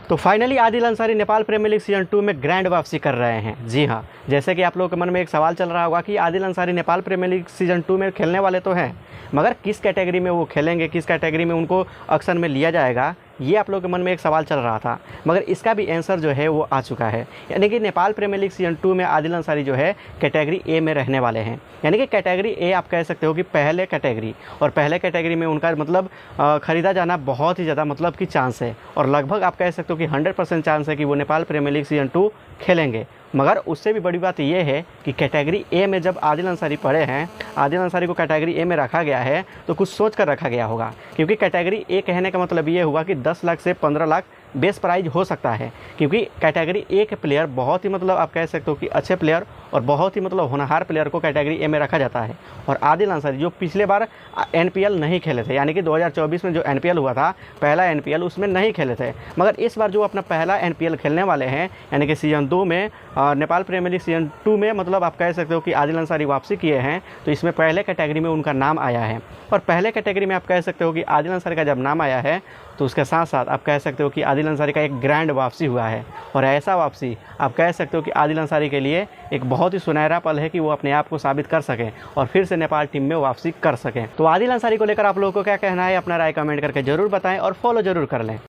तो finally Adil Ansari Nepal premier league season 2 में grand वापसी कर रहे हैं। जी हाँ, जैसे कि आप लोगों के मन में एक सवाल चल रहा होगा कि Adil Ansari Nepal premier league season 2 में खेलने वाले तो हैं, मगर किस कैटेगरी में वो खेलेंगे, किस कैटेगरी में उनको एक्शन में लिया जाएगा, ये आप लोगों के मन में एक सवाल चल रहा था। मगर इसका भी आंसर जो है वो आ चुका है। यानी कि नेपाल प्रीमियर लीग सीजन 2 में आदिल अंसारी जो है कैटेगरी ए में रहने वाले हैं। यानी कि कैटेगरी ए आप कह सकते हो कि पहले कैटेगरी, और पहले कैटेगरी में उनका मतलब ख़रीदा जाना बहुत ही ज़्यादा मतलब कि चांस है, और लगभग आप कह सकते हो कि 100% चांस है कि वो नेपाल प्रीमियर लीग सीजन 2 खेलेंगे। मगर उससे भी बड़ी बात ये है कि कैटेगरी ए में जब आदिल अंसारी पड़े हैं, आदिल अंसारी को कैटेगरी ए में रखा गया है तो कुछ सोच कर रखा गया होगा, क्योंकि कैटेगरी ए कहने का मतलब ये हुआ कि 10 लाख से 15 लाख बेस प्राइज हो सकता है, क्योंकि कैटेगरी ए के प्लेयर बहुत ही मतलब आप कह सकते हो कि अच्छे प्लेयर और बहुत ही मतलब होनहार प्लेयर को कैटेगरी ए में रखा जाता है। और आदिल अंसारी जो पिछले बार एनपीएल नहीं खेले थे, यानी कि 2024 में जो एनपीएल हुआ था पहला एनपीएल, उसमें नहीं खेले थे, मगर इस बार जो अपना पहला एनपीएल खेलने वाले हैं, यानी कि सीजन 2 में नेपाल प्रीमियर लीग सीजन 2 में मतलब आप कह सकते हो कि आदिल अंसारी वापसी किए हैं, तो इसमें पहले कैटेगरी में उनका नाम आया है। और पहले कैटेगरी में आप कह सकते हो कि आदिल अंसारी का जब नाम आया है तो उसके साथ साथ आप कह सकते हो कि आदिल अंसारी का एक ग्रैंड वापसी हुआ है। और ऐसा वापसी आप कह सकते हो कि आदिल अंसारी के लिए एक बहुत ही सुनहरा पल है कि वो अपने आप को साबित कर सकें और फिर से नेपाल टीम में वापसी कर सकें। तो आदिल अंसारी को लेकर आप लोगों को क्या कहना है, अपना राय कमेंट करके जरूर बताएं और फॉलो जरूर कर लें।